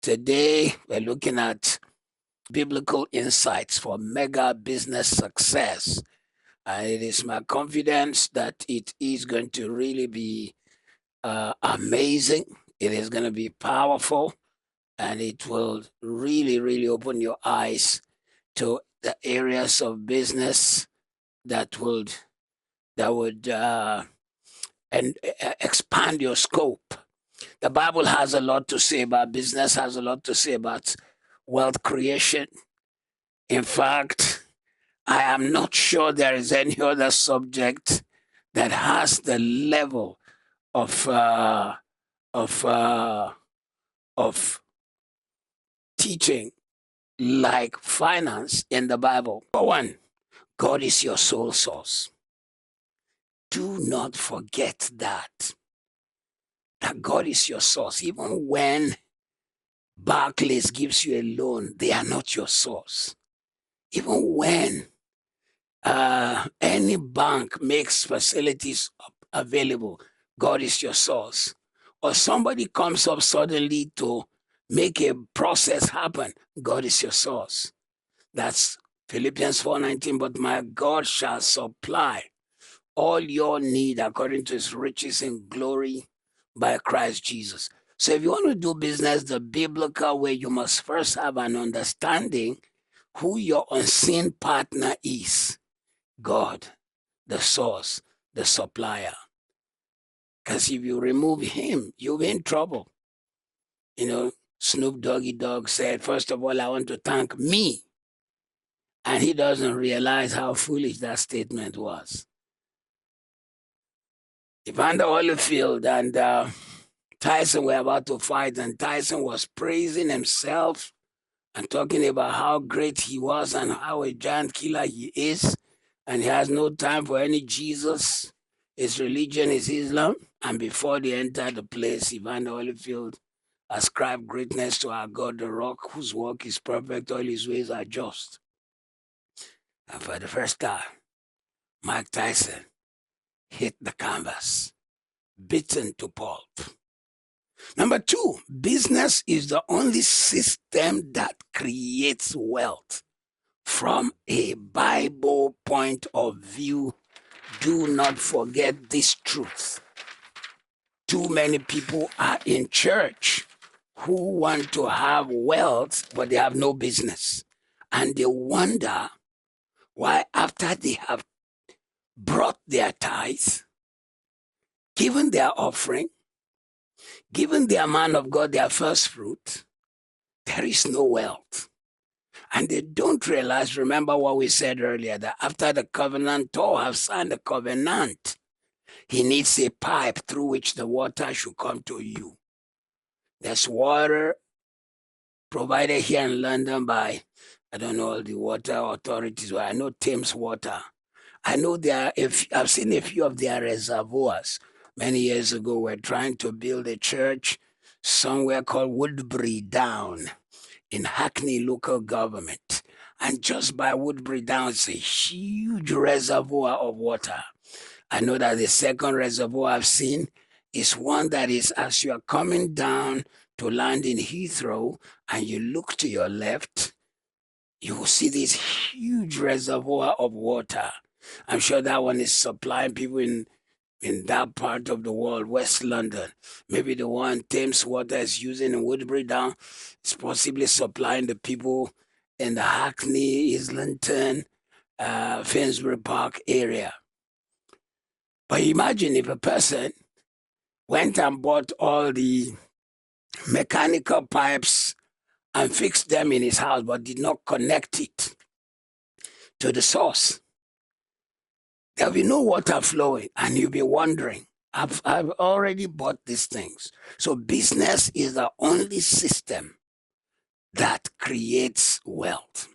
Today, we're looking at biblical insights for mega business success. And it is my confidence that it is going to really be amazing. It is going to be powerful, and it will really, really open your eyes to the areas of business that would expand your scope. The Bible has a lot to say about business, has a lot to say about wealth creation. In fact, I am not sure there is any other subject that has the level of of uh, of teaching like finance in the Bible. For one, God is your sole source. Do not forget that God is your source. Even when Barclays gives you a loan, they are not your source. Even when any bank makes facilities available, God is your source. Or somebody comes up suddenly to make a process happen, God is your source. That's Philippians 4:19. But my God shall supply all your need according to his riches in glory by Christ Jesus. So if you want to do business the biblical way, you must first have an understanding who your unseen partner is. God, the source, the supplier. Because if you remove him, you'll be in trouble. You know, Snoop Doggy Dogg said, first of all, I want to thank me. And he doesn't realize how foolish that statement was. Evander Holyfield and Tyson were about to fight, and Tyson was praising himself and talking about how great he was and how a giant killer he is, and he has no time for any Jesus. His religion is Islam. And before they entered the place, Evander Holyfield ascribed greatness to our God, the rock, whose work is perfect, all his ways are just. And for the first time, Mike Tyson hit the canvas, beaten to pulp. Number two, business is the only system that creates wealth. From a Bible point of view, do not forget this truth. Too many people are in church who want to have wealth, but they have no business. And they wonder why, after they have brought their tithes, given their offering, given their man of God their first fruit, there is no wealth. And they don't realize, remember what we said earlier, that after the covenantor have signed the covenant, he needs a pipe through which the water should come to you. There's water provided here in London by, I don't know, all the water authorities. Well, I know Thames Water. I know I've seen a few of their reservoirs. Many years ago, we're trying to build a church somewhere called Woodbury Down in Hackney local government. And just by Woodbury Down, it's a huge reservoir of water. I know that the second reservoir I've seen is one that is as you are coming down to land in Heathrow and you look to your left, you will see this huge reservoir of water. I'm sure that one is supplying people in that part of the world, West London. Maybe the one Thames Water is using in Woodbury Down is possibly supplying the people in the Hackney, Islington, Finsbury Park area. But imagine if a person went and bought all the mechanical pipes and fixed them in his house, but did not connect it to the source. There'll be no water flowing, and you'll be wondering, I've already bought these things. So business is the only system that creates wealth.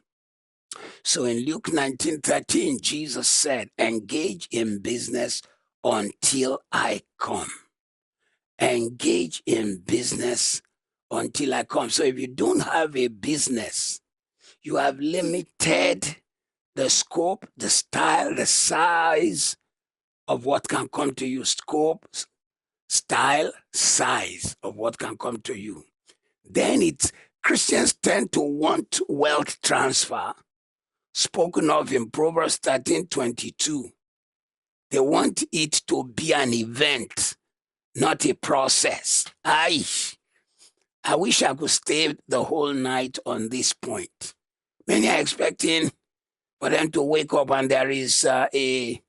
So in Luke 19:13, Jesus said, engage in business until I come. Engage in business until I come. So if you don't have a business, you have limited the scope, the style, the size of what can come to you. Scope, style, size of what can come to you. then Christians tend to want wealth transfer, spoken of in Proverbs 13:22. They want it to be an event, not a process. I wish I could stay the whole night on this point. Many are expecting for them to wake up and there is a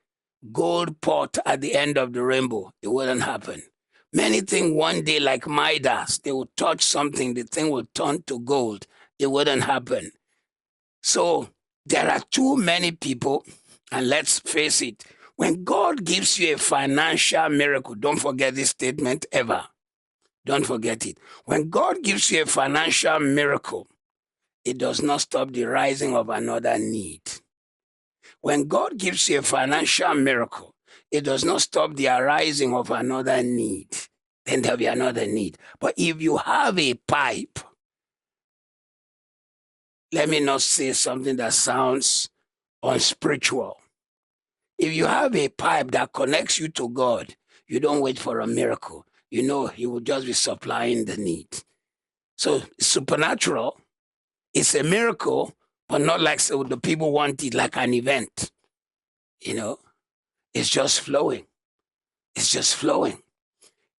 gold pot at the end of the rainbow. It wouldn't happen. Many think one day, like Midas, they will touch something, the thing will turn to gold. It wouldn't happen. So there are too many people, and let's face it, when God gives you a financial miracle, don't forget this statement ever. Don't forget it. When God gives you a financial miracle, it does not stop the rising of another need. When God gives you a financial miracle, it does not stop the arising of another need. Then there'll be another need. But if you have a pipe, let me not say something that sounds unspiritual. If you have a pipe that connects you to God, you don't wait for a miracle. You know He will just be supplying the need. So supernatural, it's a miracle, but not like so the people want it like an event. You know, it's just flowing. It's just flowing.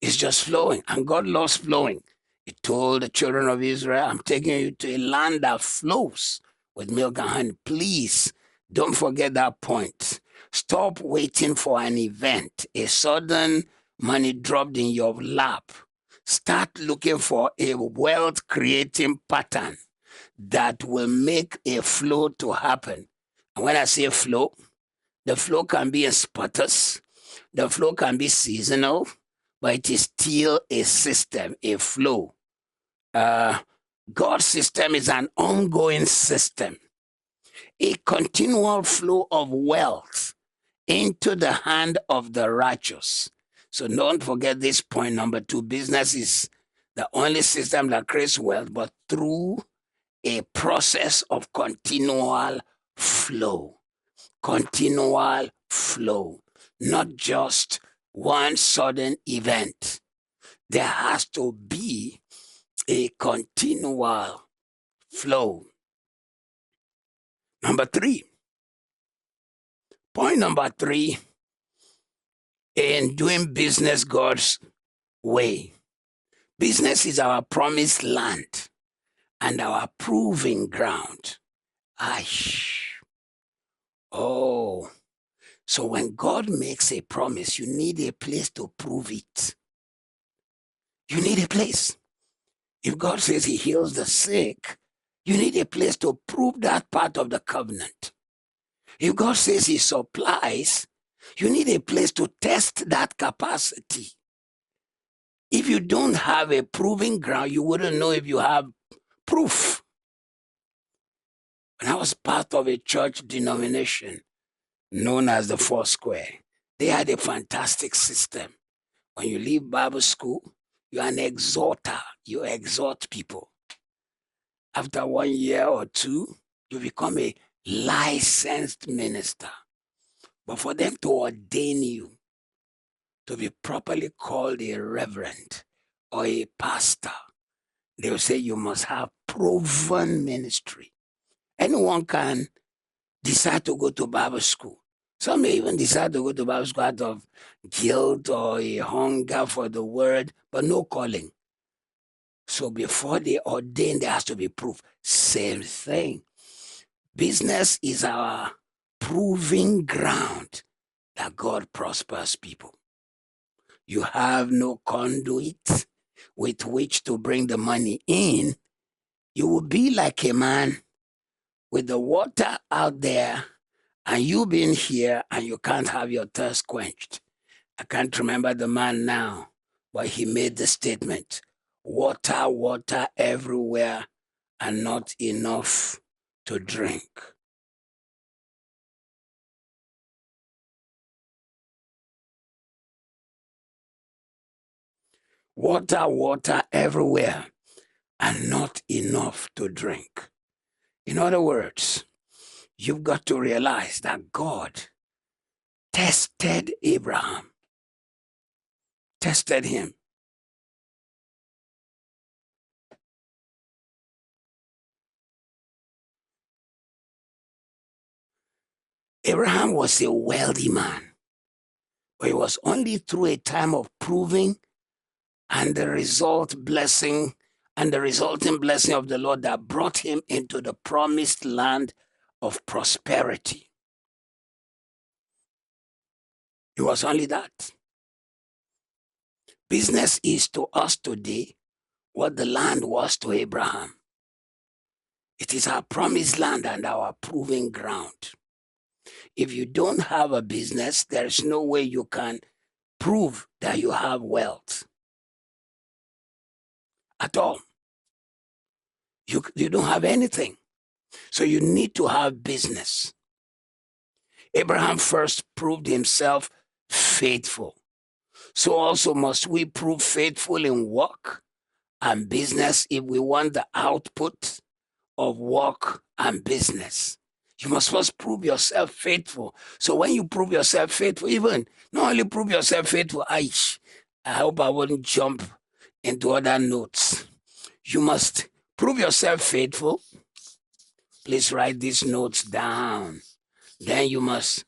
It's just flowing. And God loves flowing. He told the children of Israel, I'm taking you to a land that flows with milk and honey. Please don't forget that point. Stop waiting for an event, a sudden money dropped in your lap. Start looking for a wealth creating pattern that will make a flow to happen. And when I say flow, the flow can be in sputters, the flow can be seasonal, but it is still a system, a flow. God's system is an ongoing system, a continual flow of wealth into the hand of the righteous. So don't forget this point number 2. Business is the only system that creates wealth, but through a process of continual flow. Continual flow, not just one sudden event. There has to be a continual flow. Number 3. Point number 3, in doing business God's way. Business is our promised land and our proving ground. Oh, so when God makes a promise, you need a place to prove it. You need a place. If God says He heals the sick, you need a place to prove that part of the covenant. If God says He supplies, you need a place to test that capacity. If you don't have a proving ground, you wouldn't know if you have proof. When I was part of a church denomination known as the Foursquare, they had a fantastic system. When you leave Bible school, you're an exhorter. You exhort people. After 1 year or 2, you become a licensed minister. But for them to ordain you to be properly called a reverend or a pastor, they will say you must have proven ministry. Anyone can decide to go to Bible school. Some may even decide to go to Bible school out of guilt or a hunger for the word, but no calling. So before they ordain, there has to be proof. Same thing. Business is our proving ground that God prospers people. You have no conduit with which to bring the money in. You will be like a man with the water out there and you being here and you can't have your thirst quenched. I can't remember the man now, but he made the statement, water, water everywhere and not enough to drink. Water, water everywhere and not enough to drink. In other words, you've got to realize that God tested Abraham, tested him. Abraham was a wealthy man, but it was only through a time of proving and the resulting blessing of the Lord that brought him into the promised land of prosperity. It was only that. Business is to us today what the land was to Abraham. It is our promised land and our proving ground. If you don't have a business, there's no way you can prove that you have wealth at all. You don't have anything. So you need to have business. Abraham first proved himself faithful. So also must we prove faithful in work and business if we want the output of work and business. You must first prove yourself faithful. So when you prove yourself faithful, even not only prove yourself faithful, I hope I wouldn't jump into other notes. You must prove yourself faithful. Please write these notes down. Then you must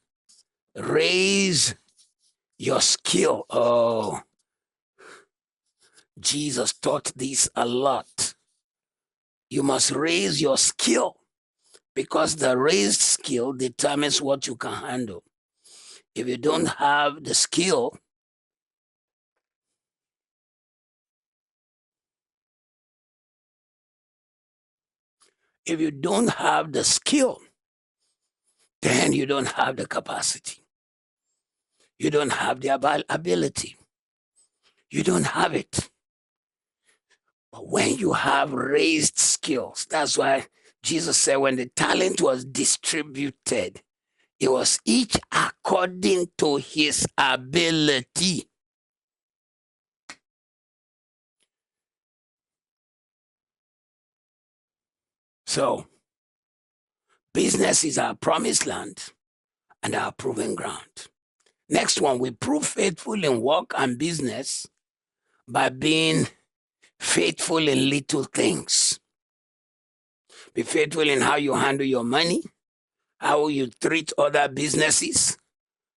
raise your skill. Oh, Jesus taught this a lot. You must raise your skill because the raised skill determines what you can handle. If you don't have the skill, then you don't have the capacity. You don't have the ability. You don't have it. But when you have raised skills, that's why Jesus said when the talent was distributed, it was each according to his ability. So, business is our promised land and our proving ground. Next one, we prove faithful in work and business by being faithful in little things. Be faithful in how you handle your money, how you treat other businesses,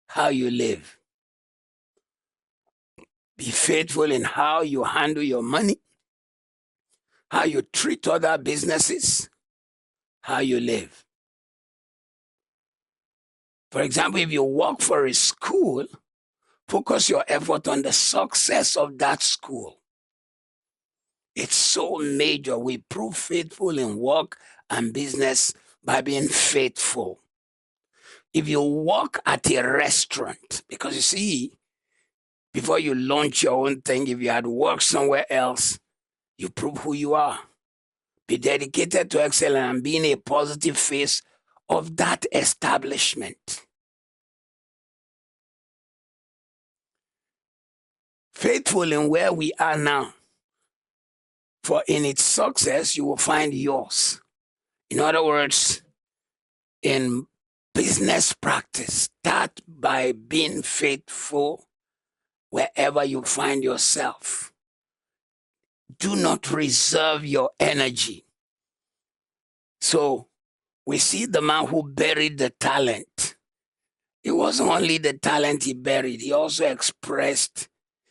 how you live. Be faithful in how you handle your money, how you treat other businesses, how you live. For example, if you work for a school, focus your effort on the success of that school. It's so major. We prove faithful in work and business by being faithful. If you work at a restaurant, because you see, before you launch your own thing, if you had worked somewhere else, you prove who you are. Be dedicated to excellence and being a positive face of that establishment. Faithful in where we are now. For in its success, you will find yours. In other words, in business practice, start by being faithful wherever you find yourself. Do not reserve your energy. So we see the man who buried the talent. It wasn't only the talent he buried, he also expressed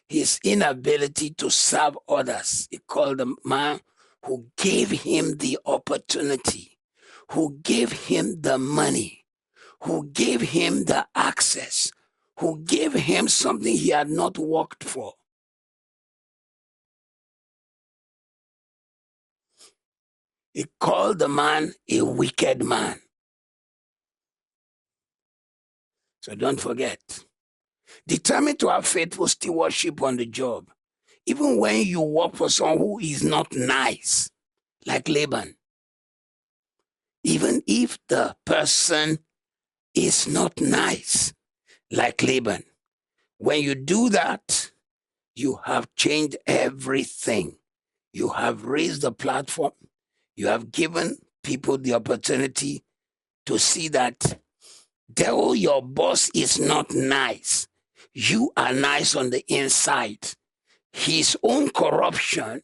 his inability to serve others. He called the man who gave him the opportunity, who gave him the money, who gave him the access, who gave him something he had not worked for. He called the man a wicked man. So don't forget. Determined to have faithful stewardship on the job. Even when you work for someone who is not nice, like Laban. Even if the person is not nice, like Laban. When you do that, you have changed everything. You have raised the platform. You have given people the opportunity to see that though your boss is not nice, you are nice on the inside. His own corruption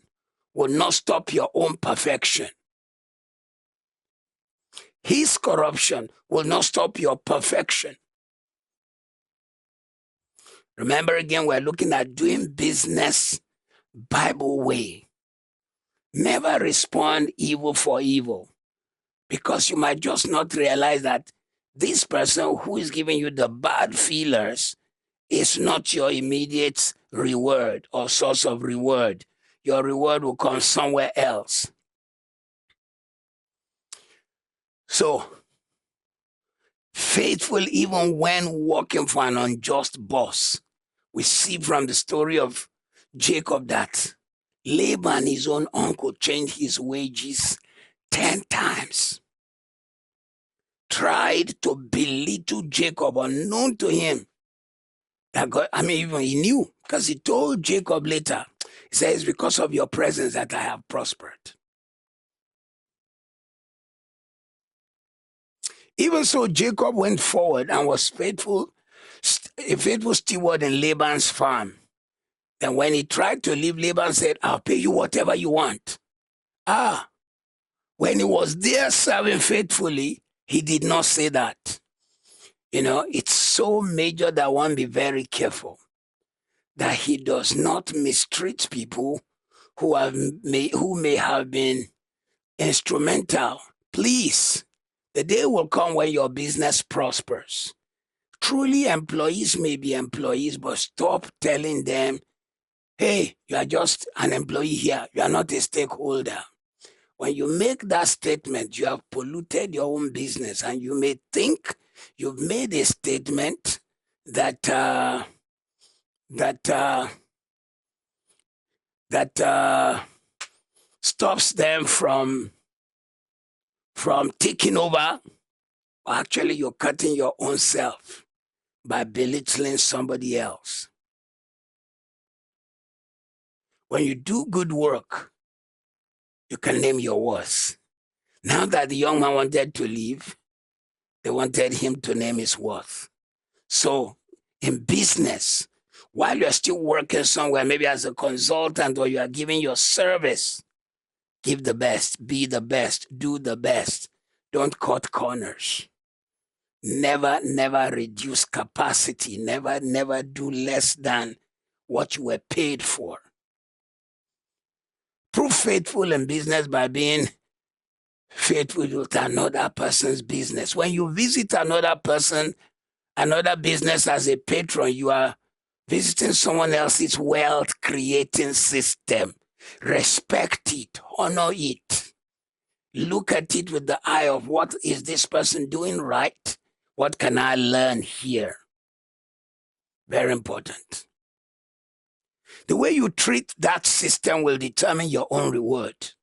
will not stop your own perfection. His corruption will not stop your perfection. Remember again, we're looking at doing business Bible way. Never respond evil for evil, because you might just not realize that this person who is giving you the bad feelers is not your immediate reward or source of reward. Your reward will come somewhere else. So, faithful even when working for an unjust boss. We see from the story of Jacob that Laban, his own uncle, changed his wages 10 times. Tried to belittle Jacob, unknown to him. That God, even he knew, because he told Jacob later, he says, because of your presence that I have prospered. Even so, Jacob went forward and was a faithful steward in Laban's farm. Then when he tried to leave, Laban said, I'll pay you whatever you want. When he was there serving faithfully, he did not say that. It's so major that one be very careful that he does not mistreat people who may have been instrumental. Please, the day will come when your business prospers. Truly, employees may be employees, but stop telling them, hey, you are just an employee here. You are not a stakeholder. When you make that statement, you have polluted your own business, and you may think you've made a statement that stops them from taking over. Actually, you're cutting your own self by belittling somebody else. When you do good work, you can name your worth. Now that the young man wanted to leave, they wanted him to name his worth. So in business, while you're still working somewhere, maybe as a consultant, or you are giving your service, give the best, be the best, do the best. Don't cut corners. Never reduce capacity. Never do less than what you were paid for. Prove faithful in business by being faithful with another person's business. When you visit another business as a patron, you are visiting someone else's wealth creating system. Respect it, honor it. Look at it with the eye of, what is this person doing right? What can I learn here? Very important. The way you treat that system will determine your own reward.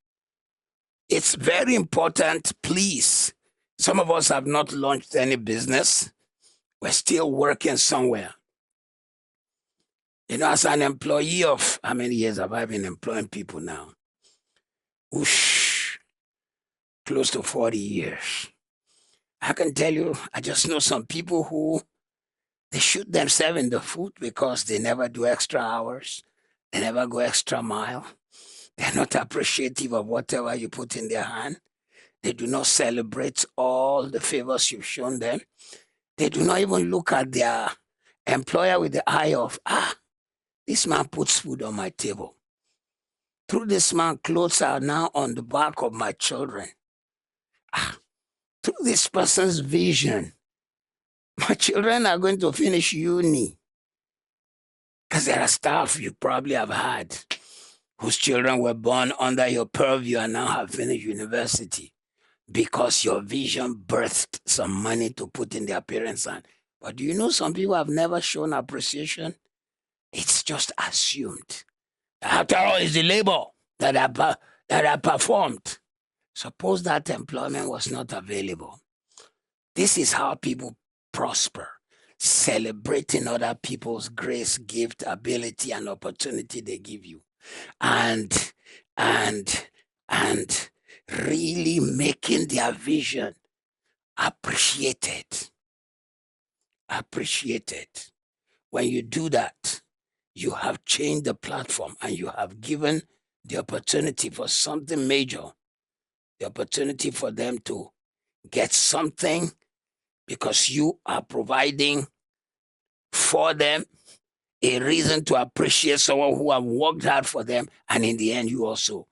It's very important, please. Some of us have not launched any business. We're still working somewhere. As an employee of, how many years have I been employing people now? Close to 40 years. I can tell you, I just know some people who, they shoot themselves in the foot because they never do extra hours. They never go extra mile. They're not appreciative of whatever you put in their hand. They do not celebrate all the favors you've shown them. They do not even look at their employer with the eye of, this man puts food on my table. Through this man, clothes are now on the back of my children. Through this person's vision, my children are going to finish uni. Because there are staff you probably have had whose children were born under your purview and now have finished university because your vision birthed some money to put in their parents' hand. But do you know some people have never shown appreciation? It's just assumed. After all, it's the labor that I performed. Suppose that employment was not available. This is how people prosper. Celebrating other people's grace, gift, ability, and opportunity they give you. And really making their vision appreciated. When you do that, you have changed the platform and you have given the opportunity for something major, the opportunity for them to get something because you are providing for them, a reason to appreciate someone who have worked hard for them, and in the end, you also